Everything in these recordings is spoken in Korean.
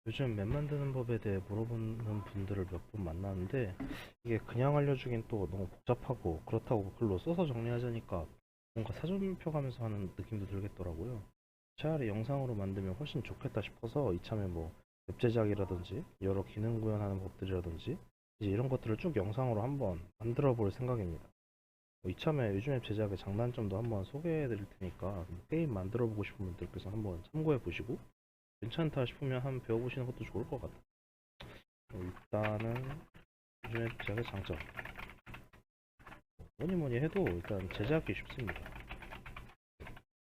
요즘 맵 만드는 법에 대해 물어보는 분들을 몇 분 만나는데 이게 그냥 알려주긴 또 너무 복잡하고 그렇다고 글로 써서 정리하자니까 뭔가 사전표 가면서 하는 느낌도 들겠더라고요. 차라리 영상으로 만들면 훨씬 좋겠다 싶어서 이참에 웹 제작이라든지 여러 기능 구현하는 법들이라든지 이제 이런 것들을 쭉 영상으로 한번 만들어 볼 생각입니다. 이참에 요즘 앱 제작의 장단점도 한번 소개해 드릴 테니까 게임 만들어 보고 싶은 분들께서 한번 참고해 보시고 괜찮다 싶으면 한번 배워보시는 것도 좋을 것 같아요. 일단은 요즘에 제작의 장점, 뭐니 뭐니 해도 일단 제작이 쉽습니다.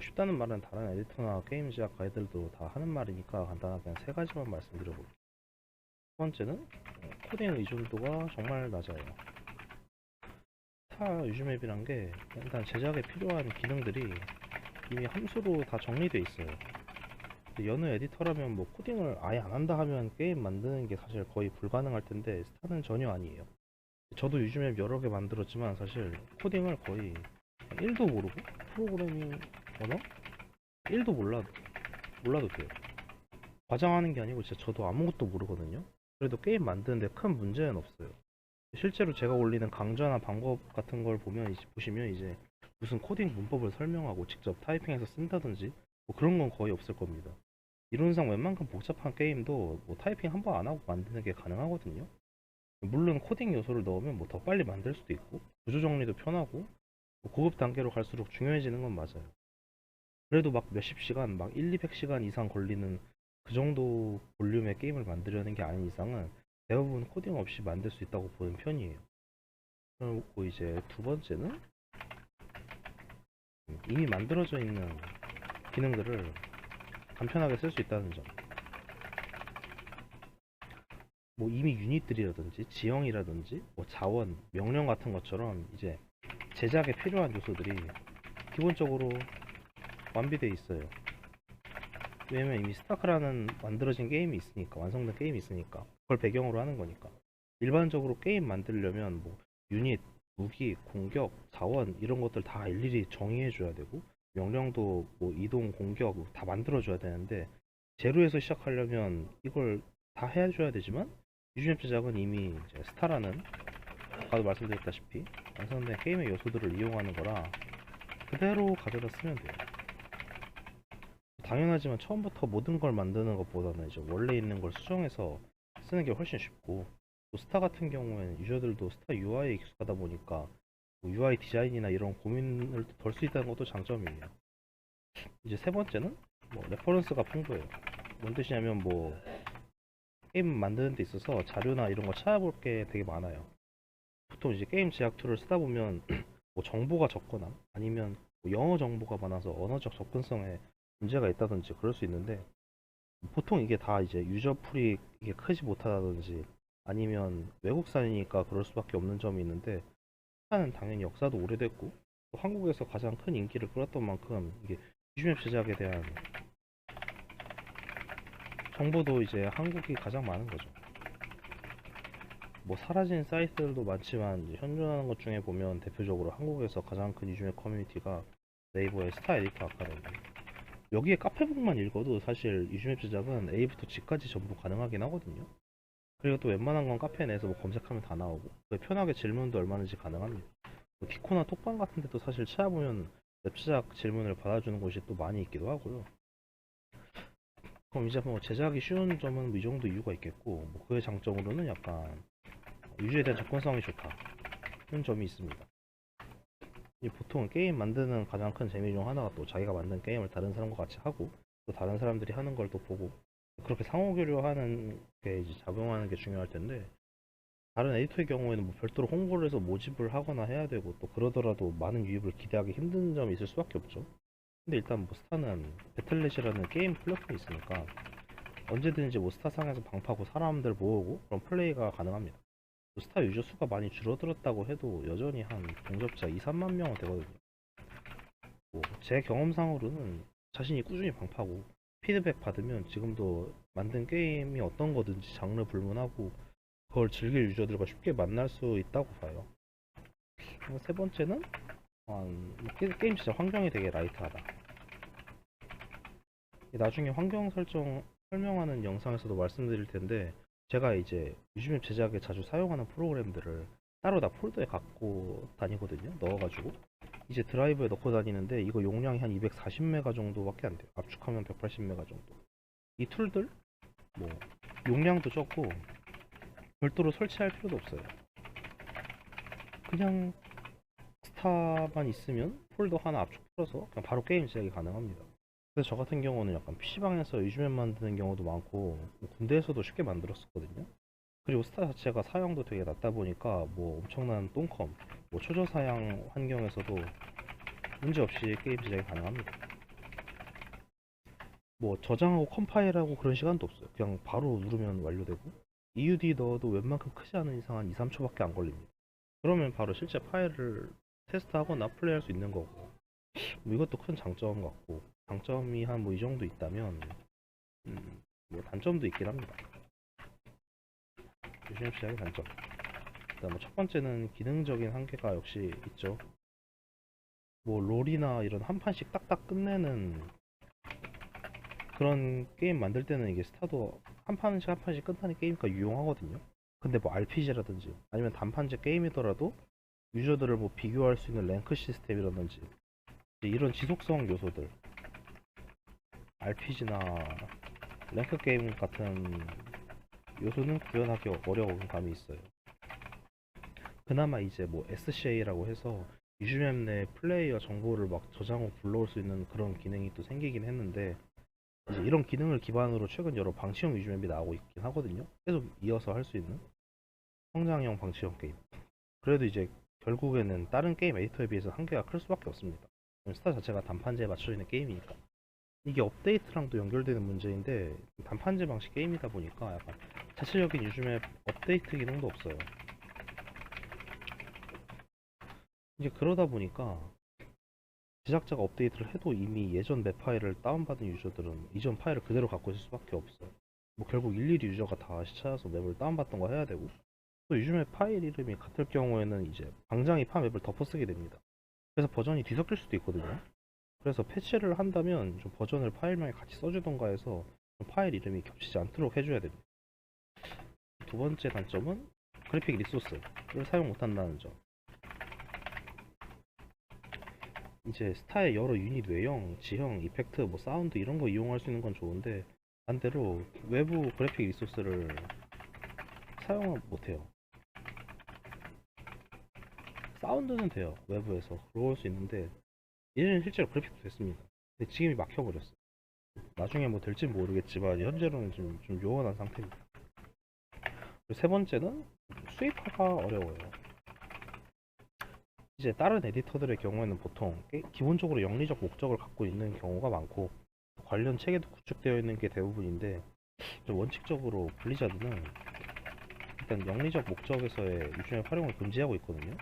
쉽다는 말은 다른 에디터나 게임 제작 가이드들도 다 하는 말이니까 간단하게 한 세 가지만 말씀드려볼게요. 첫 번째는 코딩 의존도가 정말 낮아요. 스타 요즘 앱이란 게 일단 제작에 필요한 기능들이 이미 함수로 다 정리되어 있어요. 여느 에디터라면 코딩을 아예 안 한다 하면 게임 만드는 게 사실 거의 불가능할 텐데 스타는 전혀 아니에요. 저도 요즘 앱 여러 개 만들었지만 사실 코딩을 거의 1도 모르고 프로그래밍 언어 1도 몰라도 돼요. 과장하는 게 아니고 진짜 저도 아무것도 모르거든요. 그래도 게임 만드는데 큰 문제는 없어요. 실제로 제가 올리는 강좌나 방법 같은 걸 보시면 이제 무슨 코딩 문법을 설명하고 직접 타이핑해서 쓴다든지 그런 건 거의 없을 겁니다. 이론상 웬만큼 복잡한 게임도 타이핑 한 번 안 하고 만드는 게 가능하거든요. 물론 코딩 요소를 넣으면 더 빨리 만들 수도 있고 구조 정리도 편하고 고급 단계로 갈수록 중요해지는 건 맞아요. 그래도 막 몇십 시간, 막 1, 200시간 이상 걸리는 그 정도 볼륨의 게임을 만들려는 게 아닌 이상은 대부분 코딩 없이 만들 수 있다고 보는 편이에요. 그리고 이제 두 번째는 이미 만들어져 있는 기능들을 간편하게 쓸 수 있다는 점. 이미 유닛들이라든지 지형이라든지 자원, 명령 같은 것처럼 이제 제작에 필요한 요소들이 기본적으로 완비되어 있어요. 왜냐면 이미 스타크라는 만들어진 게임이 있으니까, 완성된 게임이 있으니까 그걸 배경으로 하는 거니까. 일반적으로 게임 만들려면 유닛, 무기, 공격, 자원 이런 것들 다 일일이 정의해 줘야 되고 명령도 이동, 공격 다 만들어 줘야 되는데 제로에서 시작하려면 이걸 다 해줘야 되지만 유즈맵 제작은 이미 이제 스타라는 아까도 말씀드렸다시피 완성된 게임의 요소들을 이용하는 거라 그대로 가져다 쓰면 돼요. 당연하지만 처음부터 모든 걸 만드는 것보다는 이제 원래 있는 걸 수정해서 쓰는 게 훨씬 쉽고 또 스타 같은 경우에는 유저들도 스타 UI에 익숙하다 보니까 UI 디자인이나 이런 고민을 덜 수 있다는 것도 장점이에요. 이제 세 번째는 레퍼런스가 풍부해요. 뭔 뜻이냐면 게임 만드는 데 있어서 자료나 이런 거 찾아볼 게 되게 많아요. 보통 이제 게임 제작 툴을 쓰다 보면 정보가 적거나 아니면 영어 정보가 많아서 언어적 접근성에 문제가 있다든지 그럴 수 있는데 보통 이게 다 이제 유저 풀이 이게 크지 못하다든지 아니면 외국산이니까 그럴 수밖에 없는 점이 있는데 스타는 당연히 역사도 오래됐고 또 한국에서 가장 큰 인기를 끌었던 만큼 이게 유즈맵 제작에 대한 정보도 이제 한국이 가장 많은 거죠. 사라진 사이트들도 많지만 이제 현존하는 것 중에 보면 대표적으로 한국에서 가장 큰 유즈맵 커뮤니티가 네이버의 스타 에디터 아카데미. 여기에 카페북만 읽어도 사실 유즈맵 제작은 A부터 G까지 전부 가능하긴 하거든요. 그리고 또 웬만한 건 카페 내에서 검색하면 다 나오고 편하게 질문도 얼마든지 가능합니다. 디코나 톡방 같은 데도 사실 찾아보면 웹 제작 질문을 받아주는 곳이 또 많이 있기도 하고요. 그럼 이제 제작이 쉬운 점은 이 정도 이유가 있겠고 그의 장점으로는 약간 유저에 대한 접근성이 좋다 그런 점이 있습니다. 보통 게임 만드는 가장 큰 재미 중 하나가 또 자기가 만든 게임을 다른 사람과 같이 하고 또 다른 사람들이 하는 걸 또 보고 그렇게 상호교류하는 게 이제 작용하는 게 중요할 텐데 다른 에디터의 경우에는 별도로 홍보를 해서 모집을 하거나 해야 되고 또 그러더라도 많은 유입을 기대하기 힘든 점이 있을 수밖에 없죠. 근데 일단 스타는 배틀넷이라는 게임 플랫폼이 있으니까 언제든지 스타상에서 방파고 사람들 모으고 그런 플레이가 가능합니다. 스타 유저 수가 많이 줄어들었다고 해도 여전히 한 동접자 2, 3만 명은 되거든요. 제 경험상으로는 자신이 꾸준히 방파고 피드백 받으면 지금도 만든 게임이 어떤 거든지 장르 불문하고 그걸 즐길 유저들과 쉽게 만날 수 있다고 봐요. 세 번째는 게임 진짜 환경이 되게 라이트하다. 나중에 환경 설정 설명하는 영상에서도 말씀드릴 텐데, 제가 이제 유즈맵 제작에 자주 사용하는 프로그램들을 따로 다 폴더에 갖고 다니거든요. 넣어가지고 이제 드라이브에 넣고 다니는데, 이거 용량이 한 240메가 정도밖에 안 돼요. 압축하면 180메가 정도. 이 툴들 뭐 용량도 적고 별도로 설치할 필요도 없어요. 그냥 스타만 있으면 폴더 하나 압축 풀어서 그냥 바로 게임 제작이 가능합니다. 그래서 저 같은 경우는 약간 PC방에서 유즈맵 만드는 경우도 많고, 뭐 군대에서도 쉽게 만들었었거든요. 그리고 스타 자체가 사양도 되게 낮다 보니까 뭐 엄청난 똥컴, 뭐 초저사양 환경에서도 문제없이 게임 제작이 가능합니다. 뭐 저장하고 컴파일하고 그런 시간도 없어요. 그냥 바로 누르면 완료되고, EUD 넣어도 웬만큼 크지 않은 이상 한 2, 3초밖에 안 걸립니다. 그러면 바로 실제 파일을 테스트하거나 플레이할 수 있는 거고, 뭐 이것도 큰 장점 같고, 장점이 한 뭐 이 정도 있다면, 뭐 단점도 있긴 합니다. 요즘 시작의 단점. 일단 뭐 첫 번째는 기능적인 한계가 역시 있죠. 뭐 롤이나 이런 한 판씩 딱딱 끝내는 그런 게임 만들 때는 이게 스타도 한 판씩 한 판씩 끝나는 게임이니까 유용하거든요. 근데 뭐 RPG라든지 아니면 단판제 게임이더라도 유저들을 뭐 비교할 수 있는 랭크 시스템이라든지 이런 지속성 요소들, RPG나 랭크 게임 같은 요소는 구현하기 어려운 감이 있어요. 그나마 이제 뭐 SCA라고 해서 유즈맵 내 플레이어 정보를 막 저장하고 불러올 수 있는 그런 기능이 또 생기긴 했는데, 이제 이런 기능을 기반으로 최근 여러 방치형 유즈맵이 나오고 있긴 하거든요. 계속 이어서 할 수 있는 성장형 방치형 게임. 그래도 이제 결국에는 다른 게임 에디터에 비해서 한계가 클 수밖에 없습니다. 스타 자체가 단판제에 맞춰져 있는 게임이니까. 이게 업데이트랑도 연결되는 문제인데, 단판제 방식 게임이다 보니까 약간 자체적인 유즈맵 업데이트 기능도 없어요. 이제 그러다 보니까 제작자가 업데이트를 해도 이미 예전 맵 파일을 다운받은 유저들은 이전 파일을 그대로 갖고 있을 수밖에 없어요. 뭐 결국 일일이 유저가 다시 찾아서 맵을 다운받던 거 해야 되고, 또 유즈맵 파일 이름이 같을 경우에는 이제 방장이 파 맵을 덮어쓰게 됩니다. 그래서 버전이 뒤섞일 수도 있거든요. 그래서 패치를 한다면 좀 버전을 파일명에 같이 써주던가 해서 좀 파일 이름이 겹치지 않도록 해줘야 됩니다. 두 번째 단점은 그래픽 리소스를 사용 못한다는 점. 이제 스타의 여러 유닛 외형, 지형, 이펙트, 뭐 사운드 이런 거 이용할 수 있는 건 좋은데, 반대로 외부 그래픽 리소스를 사용 못해요. 사운드는 돼요. 외부에서 들어올 수 있는데, 예전에 실제로 그래픽도 됐습니다. 근데 지금이 막혀버렸어요. 나중에 뭐 될지 모르겠지만 현재로는 좀 요원한 상태입니다. 그리고 세 번째는 수입화가 어려워요. 이제 다른 에디터들의 경우에는 보통 기본적으로 영리적 목적을 갖고 있는 경우가 많고, 관련 체계도 구축되어 있는 게 대부분인데, 원칙적으로 블리자드는 일단 영리적 목적에서의 유준의 활용을 금지하고 있거든요.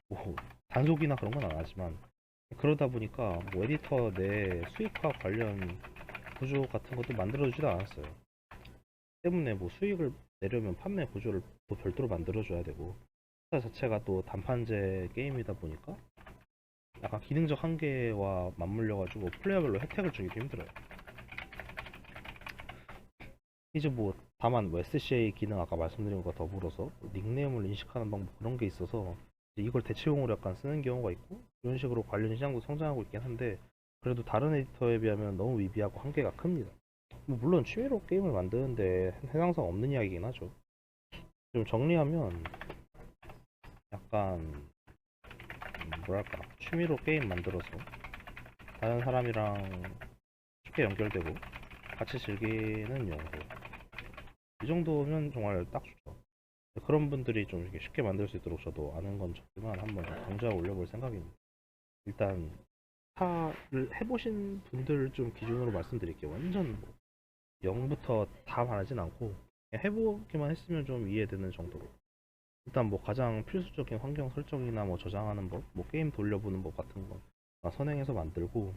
뭐 단속이나 그런 건 안 하지만, 그러다 보니까 뭐 에디터 내 수익화 관련 구조 같은 것도 만들어주지도 않았어요. 때문에 뭐 수익을 내려면 판매 구조를 또 별도로 만들어줘야 되고, 스타 자체가 또 단판제 게임이다 보니까 약간 기능적 한계와 맞물려가지고 플레이어별로 혜택을 주기도 힘들어요. 이제 뭐 다만 뭐 SCA 기능 아까 말씀드린 것과 더불어서 닉네임을 인식하는 방법 그런 게 있어서 이걸 대체용으로 약간 쓰는 경우가 있고, 이런 식으로 관련 시장도 성장하고 있긴 한데, 그래도 다른 에디터에 비하면 너무 미비하고 한계가 큽니다. 뭐 물론 취미로 게임을 만드는데 해당성 없는 이야기긴 하죠. 좀 정리하면 약간 뭐랄까, 취미로 게임 만들어서 다른 사람이랑 쉽게 연결되고 같이 즐기는 용도, 이 정도면 정말 딱 좋죠. 그런 분들이 좀 이렇게 쉽게 만들 수 있도록 저도 아는 건 적지만 한번 강좌 올려볼 생각입니다. 일단 타를 해보신 분들 좀 기준으로 말씀드릴게요. 완전 뭐 0부터 다 말하진 않고 그냥 해보기만 했으면 좀 이해되는 정도로. 일단 뭐 가장 필수적인 환경 설정이나 뭐 저장하는 법, 뭐 게임 돌려보는 법 같은 거 선행해서 만들고,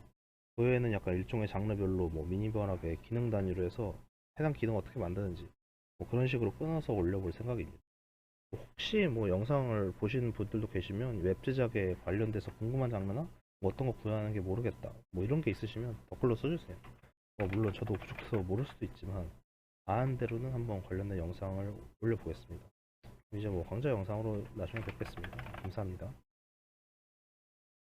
그 외에는 약간 일종의 장르별로 뭐 미니멀하게 기능 단위로 해서 해당 기능 어떻게 만드는지 뭐 그런 식으로 끊어서 올려볼 생각입니다. 혹시 뭐 영상을 보시는 분들도 계시면 웹 제작에 관련돼서 궁금한 장르나 뭐 어떤 거 구현하는 게 모르겠다. 뭐 이런 게 있으시면 댓글로 써주세요. 물론 저도 부족해서 모를 수도 있지만 아는 대로는 한번 관련된 영상을 올려보겠습니다. 이제 뭐 강좌 영상으로 나중에 뵙겠습니다. 감사합니다.